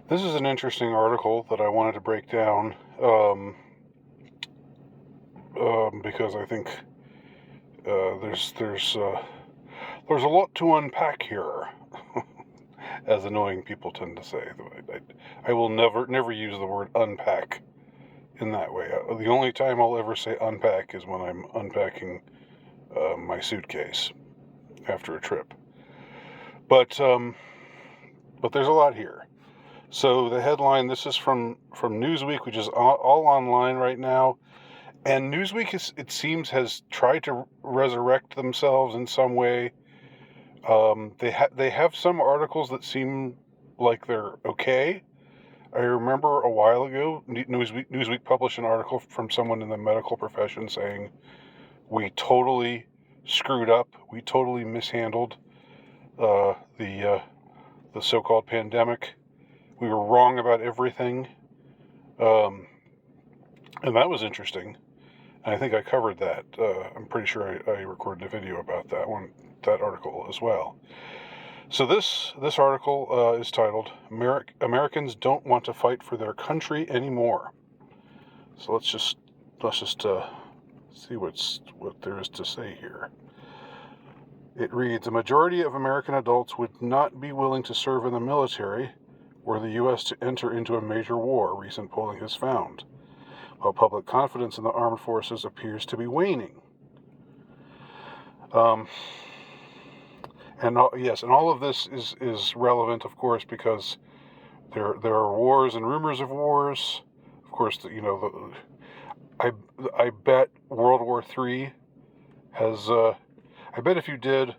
This is an interesting article that I wanted to break down because I think there's a lot to unpack here, as annoying people tend to say. I will never use the word unpack in that way. The only time I'll ever say unpack is when I'm unpacking my suitcase after a trip. But there's a lot here. So the headline, this is from Newsweek, which is all online right now. And Newsweek, it seems, has tried to resurrect themselves in some way. They have some articles that seem like they're okay. I remember a while ago, Newsweek published an article from someone in the medical profession saying, we totally screwed up, we totally mishandled the so-called pandemic. We were wrong about everything. And that was interesting. And I think I covered that. I'm pretty sure I recorded a video about that article as well. So this article is titled "Americans Don't Want to Fight for Their Country Anymore." So let's just see what there is to say here. It reads: a majority of American adults would not be willing to serve in the military were the U.S. to enter into a major war, recent polling has found, while public confidence in the armed forces appears to be waning. And all of this is relevant, of course, because there are wars and rumors of wars. Of course, I bet World War III has. I bet if you did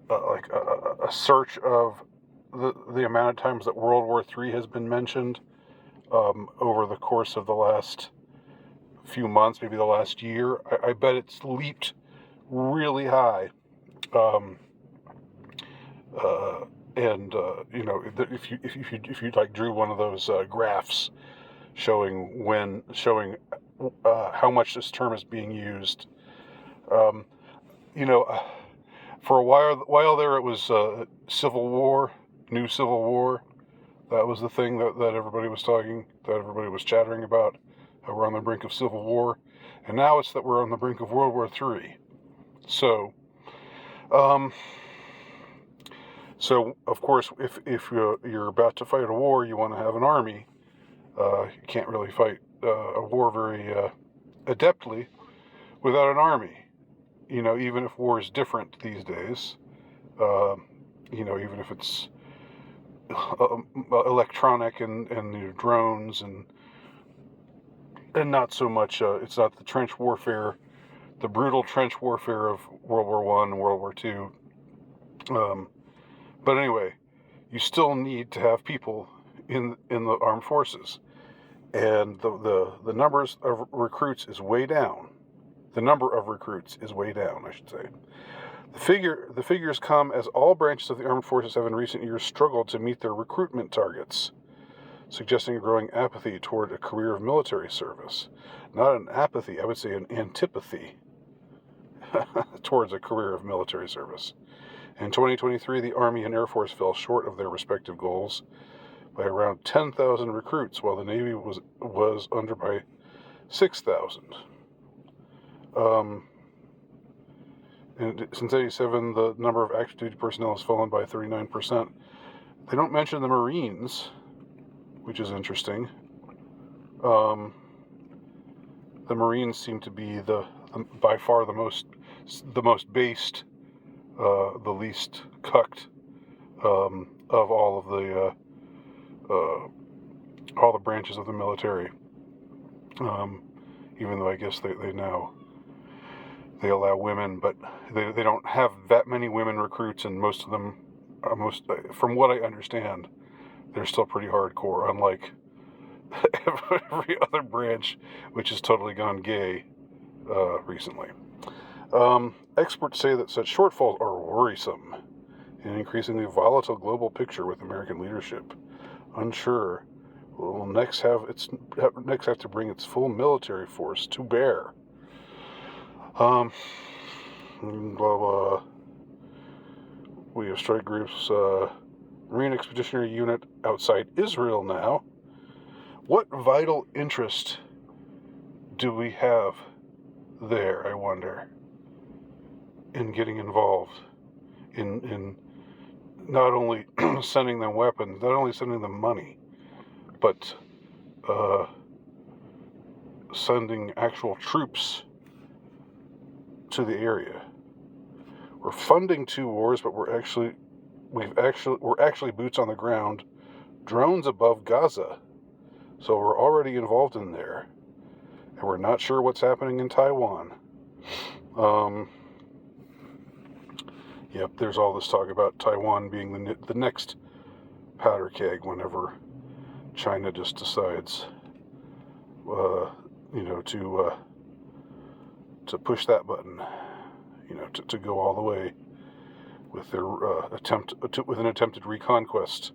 like a search of the amount of times that World War III has been mentioned over the course of the last few months, maybe the last year, I bet it's leaped really high. If you like drew one of those graphs showing how much this term is being used, um, you know, for a while there it was Civil War, new Civil War. That was the thing that everybody was chattering about. We're on the brink of Civil War, and now it's that we're on the brink of World War III. So, of course, if you're about to fight a war, you want to have an army. You can't really fight a war very adeptly without an army. Even if war is different these days, even if it's electronic and drones and not so much. It's not the trench warfare, the brutal trench warfare of World War I and World War II. But anyway, you still need to have people in the armed forces, and the numbers of recruits is way down. The number of recruits is way down, I should say. The figures come as all branches of the armed forces have in recent years struggled to meet their recruitment targets, suggesting a growing apathy toward a career of military service. Not an apathy, I would say an antipathy towards a career of military service. In 2023, the Army and Air Force fell short of their respective goals by around 10,000 recruits, while the Navy was under by 6,000. And since 87, the number of active duty personnel has fallen by 39%. They don't mention the Marines, which is interesting. The Marines seem to be by far the most based, the least cucked of all the branches of the military. Even though I guess they now allow women, but they don't have that many women recruits, and most of them, from what I understand, they're still pretty hardcore, unlike every other branch, which has totally gone gay recently. Experts say that such shortfalls are worrisome in an increasingly volatile global picture with American leadership. Unsure will next have to bring its full military force to bear. Blah blah. We have strike groups Marine Expeditionary Unit outside Israel now. What vital interest do we have there, I wonder, in getting involved, in not only sending them weapons, not only sending them money, but sending actual troops to the area. We're funding 2 wars, but we're actually boots on the ground, drones above Gaza. So we're already involved in there, and we're not sure what's happening in Taiwan. Yep, there's all this talk about Taiwan being the next powder keg whenever China just decides, to push that button, to go all the way with their with an attempted reconquest.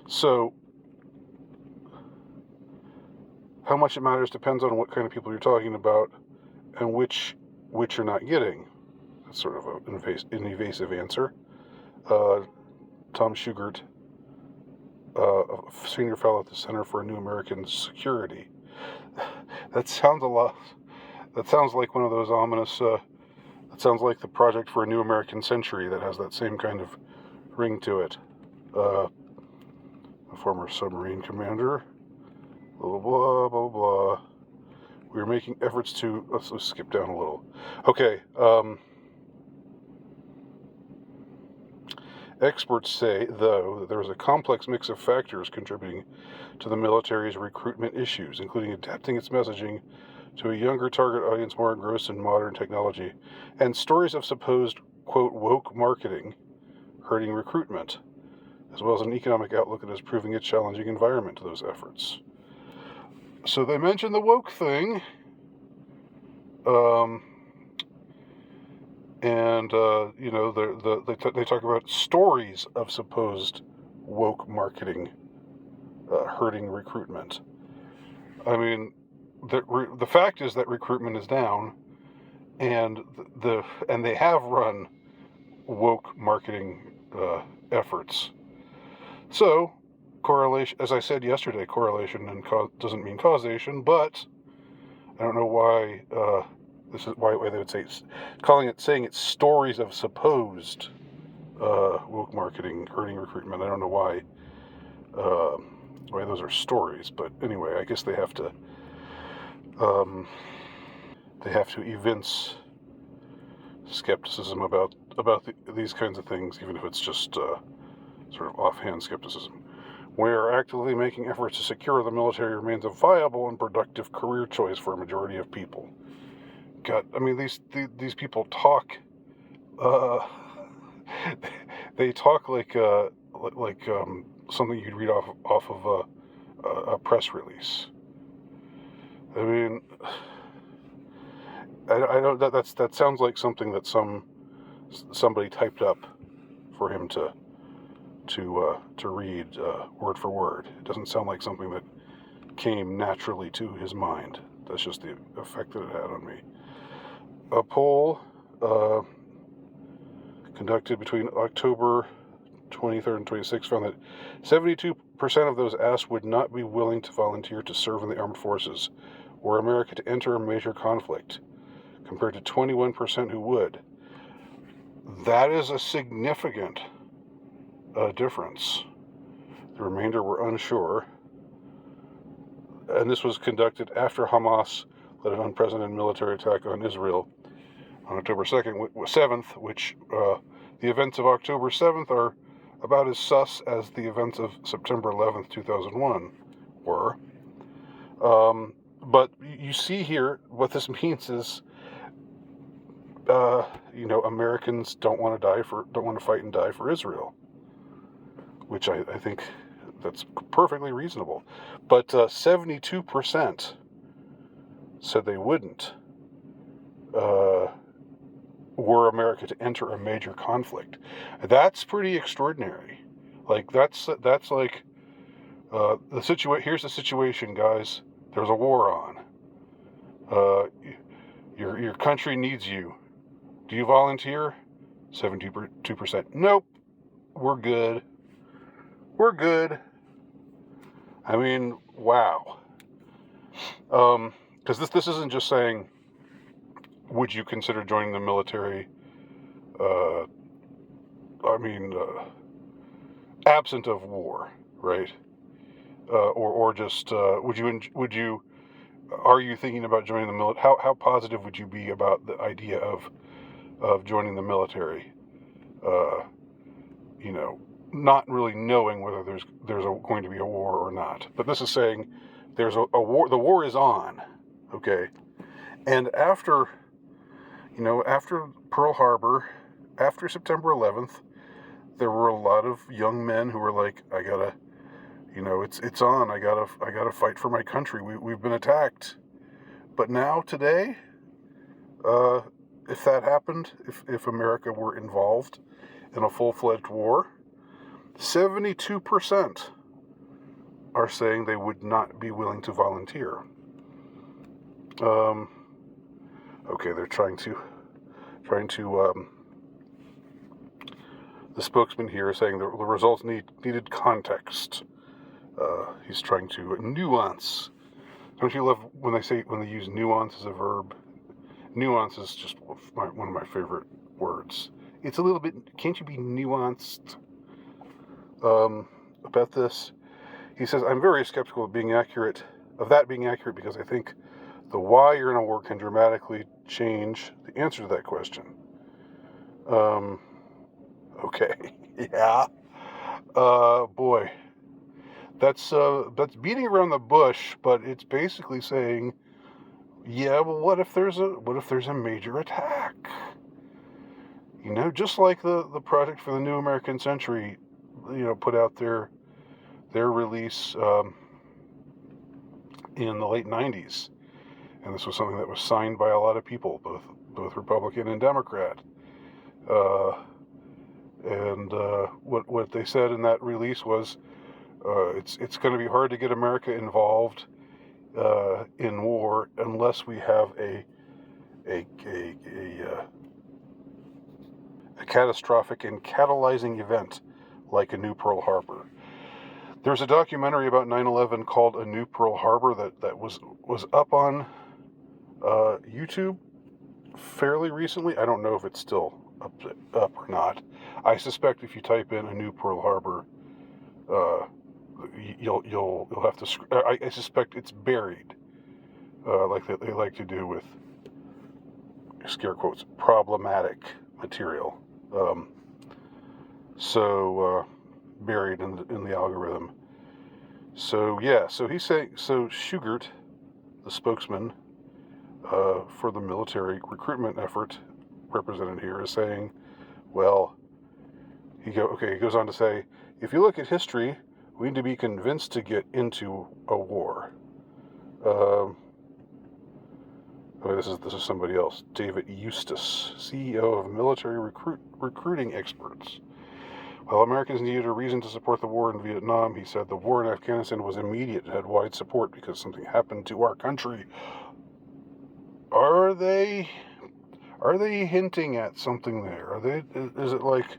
So how much it matters depends on what kind of people you're talking about and which you're not getting. That's sort of an evasive answer. Tom Schugert, a senior fellow at the Center for New American Security. That sounds like one of those ominous, that sounds like the Project for a New American Century that has that same kind of ring to it. A former submarine commander, blah, blah, blah, blah, blah. We are making efforts to, let's skip down a little. Okay, experts say, though, that there is a complex mix of factors contributing to the military's recruitment issues, including adapting its messaging to a younger target audience more engrossed in modern technology, and stories of supposed, quote, woke marketing hurting recruitment, as well as an economic outlook that is proving a challenging environment to those efforts. So they mentioned the woke thing, and they talk about stories of supposed woke marketing hurting recruitment. I mean, the fact is that recruitment is down, and they have run woke marketing efforts. So correlation, as I said yesterday, correlation and doesn't mean causation, but I don't know why this is why they would say saying it's stories of supposed woke marketing hurting recruitment. I don't know why those are stories, but anyway, I guess they have to evince skepticism about these kinds of things, even if it's just sort of offhand skepticism. We are actively making efforts to secure the military remains a viable and productive career choice for a majority of people. God, I mean, these people talk. They talk like something you'd read off of a press release. I mean, I don't. That sounds like something that somebody typed up for him to read word for word. It doesn't sound like something that came naturally to his mind. That's just the effect that it had on me. A poll conducted between October 23rd and 26th found that 72% of those asked would not be willing to volunteer to serve in the armed forces were America to enter a major conflict, compared to 21% who would. That is a significant difference. The remainder were unsure. And this was conducted after Hamas led an unprecedented military attack on Israel on October 7th, which the events of October 7th are about as sus as the events of September 11th, 2001 were. But you see here, what this means is, Americans don't want to fight and die for Israel, which I think that's perfectly reasonable. But 72% said they wouldn't were America to enter a major conflict. That's pretty extraordinary. Like that's like here's the situation, guys. There's a war on. Your country needs you. Do you volunteer? 72%. Nope, we're good. We're good. I mean, wow. Because this isn't just saying, would you consider joining the military? Absent of war, right? Or just would you are you thinking about joining the military? How positive would you be about the idea of joining the military? You know, not really knowing whether there's going to be a war or not. But this is saying there's a war. The war is on, okay. And after Pearl Harbor, after September 11th, there were a lot of young men who were like, I gotta, it's on. I gotta fight for my country. We've been attacked. But now today, if that happened, if America were involved in a full-fledged war, 72% are saying they would not be willing to volunteer. Okay, they're trying to. The spokesman here is saying the results needed context. He's trying to nuance. Don't you love when they use nuance as a verb? Nuance is just one of my favorite words. It's a little bit. Can't you be nuanced about this? He says, I'm very skeptical of that being accurate because I think the why you're in a war can dramatically change the answer to that question. Okay, yeah. Boy, that's beating around the bush, but it's basically saying, yeah, well, what if there's a major attack? Just like the Project for the New American Century, put out their release in the late 90s. And this was something that was signed by a lot of people, both Republican and Democrat. What they said in that release was, it's going to be hard to get America involved in war unless we have a catastrophic and catalyzing event like a new Pearl Harbor. There's a documentary about 9/11 called A New Pearl Harbor that was up on YouTube fairly recently. I don't know if it's still up or not. I suspect if you type in A New Pearl Harbor, you'll have to. I suspect it's buried, like they like to do with scare quotes problematic material. Buried in the algorithm. So yeah, so he's saying, so Schugert, the spokesman for the military recruitment effort represented here, is saying, well, he goes on to say, if you look at history, we need to be convinced to get into a war. This is somebody else. David Eustace, CEO of Military Recruiting Experts. While Americans needed a reason to support the war in Vietnam, he said the war in Afghanistan was immediate and had wide support because something happened to our country. Are they hinting at something there? Is it like,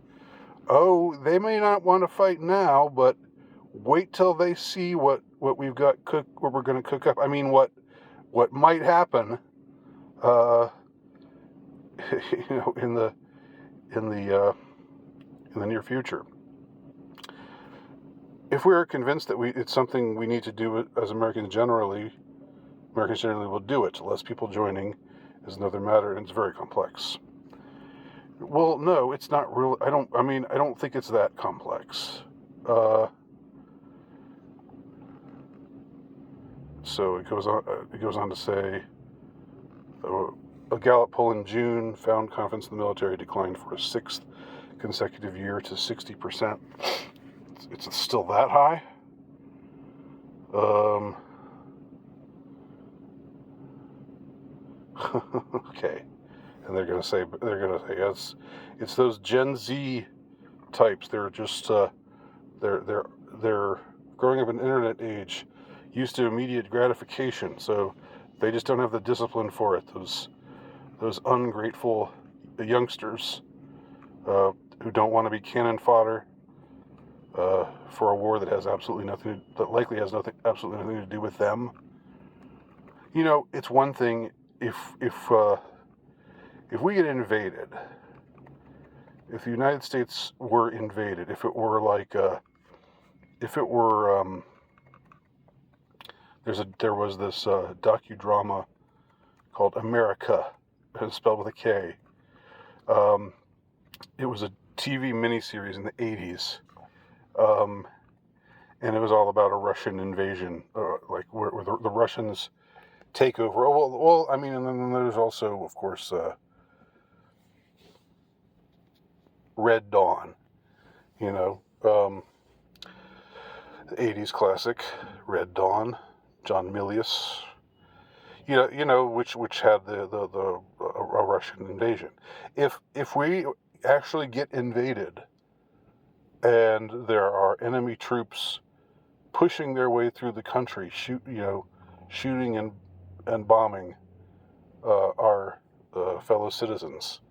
oh, they may not want to fight now, but wait till they see what we've got what we're going to cook up. I mean, what might happen, in the near future. If we are convinced that it's something we need to do as Americans generally will do it. Less people joining is another matter, and it's very complex. Well, no, it's not real. I don't think it's that complex. So it goes on to say, a Gallup poll in June found confidence in the military declined for a sixth consecutive year to 60%. It's still that high. Okay, and they're gonna say it's those Gen Z types. They're just they're growing up in the internet age, used to immediate gratification, so they just don't have the discipline for it. Those ungrateful youngsters. who don't want to be cannon fodder for a war that has absolutely nothing, that likely has absolutely nothing to do with them. You know, it's one thing if we get invaded, if the United States were invaded, if it were like, if it were, there was this docudrama called America, spelled with a K. It was a TV miniseries in the 80s, and it was all about a Russian invasion, like where the Russians take over. Oh, well, I mean, and then there's also, of course, Red Dawn, you know, the 80s classic, Red Dawn, John Milius, which had a Russian invasion. If we actually get invaded and there are enemy troops pushing their way through the country, shooting and bombing our fellow citizens,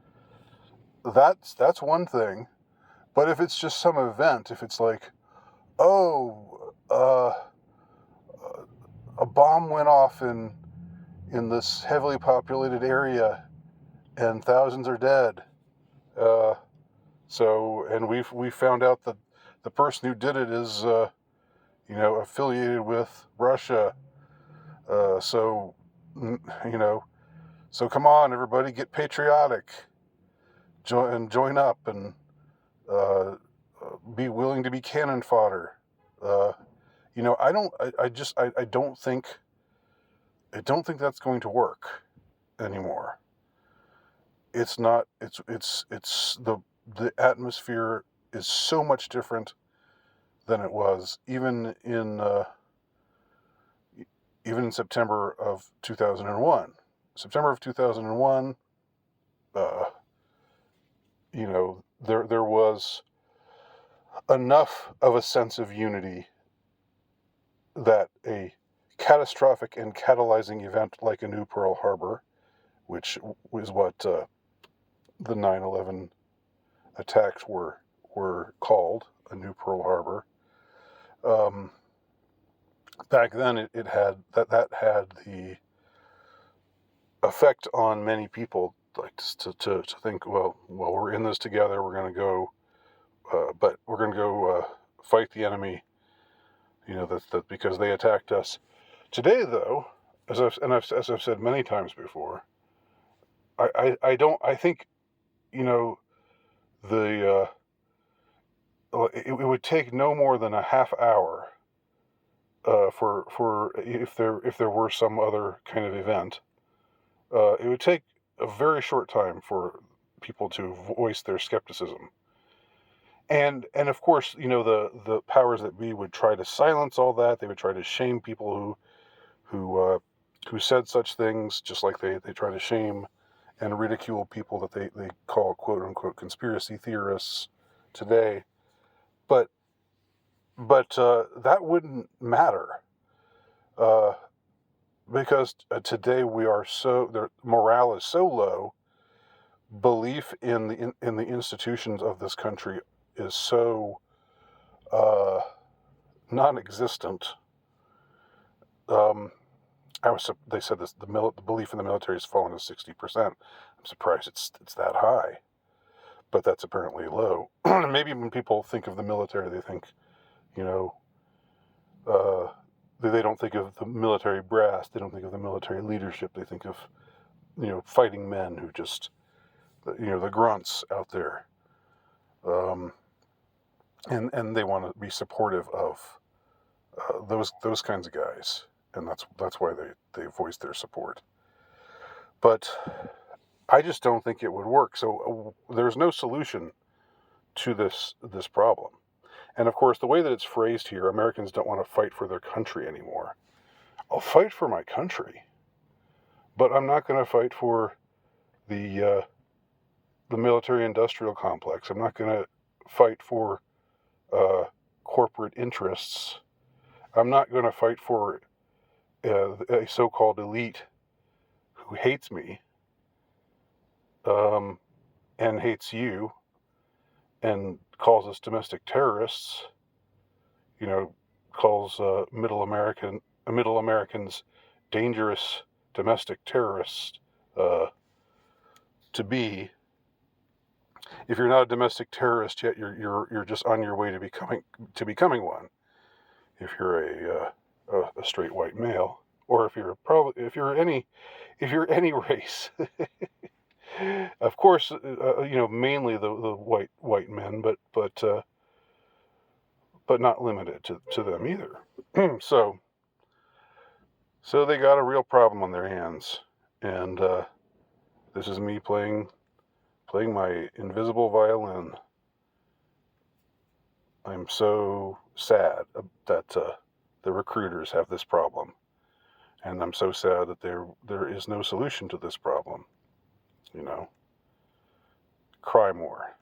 that's one thing. But if it's just some event, if it's like, oh, a bomb went off in this heavily populated area and thousands are dead, and we found out that the person who did it is affiliated with Russia, so so come on, everybody, get patriotic, join up and be willing to be cannon fodder. I don't think that's going to work anymore. It's not. It's the atmosphere is so much different than it was even in September of 2001. September of 2001. There was enough of a sense of unity that a catastrophic and catalyzing event like a new Pearl Harbor, which was what the 9/11 attacks were called, a new Pearl Harbor. Back then, it had that had the effect on many people, like to think, well, we're in this together. We're going to go, but we're going to go fight the enemy. That because they attacked us. Today, though, as I've said many times before, I think, the it would take no more than a half hour for if there were some other kind of event. It would take a very short time for people to voice their skepticism. And of course, the powers that be would try to silence all that. They would try to shame people who said such things, just like they try to shame and ridicule people that they call quote unquote conspiracy theorists today. But that wouldn't matter because today their morale is so low. Belief in the institutions of this country is so non-existent. They said this, the belief in the military has fallen to 60%. I'm surprised it's that high, but that's apparently low. Maybe when people think of the military, they think, they don't think of the military brass. They don't think of the military leadership. They think of, fighting men who just, the grunts out there. And they want to be supportive of those kinds of guys, and that's why they voice their support. But I just don't think it would work. So there's no solution to this problem. And of course, the way that it's phrased here, Americans don't want to fight for their country anymore. I'll fight for my country, but I'm not going to fight for the military-industrial complex. I'm not going to fight for corporate interests. I'm not going to fight for a so-called elite who hates me and hates you and calls us domestic terrorists, you know, calls middle Americans dangerous domestic terrorists to be. If you're not a domestic terrorist yet, you're just on your way to becoming one. If you're a straight white male, or if you're any race, of course, mainly the white men, but not limited to them either. So they got a real problem on their hands, and this is me playing my invisible violin. I'm so sad that the recruiters have this problem, and I'm so sad that there is no solution to this problem. Cry more.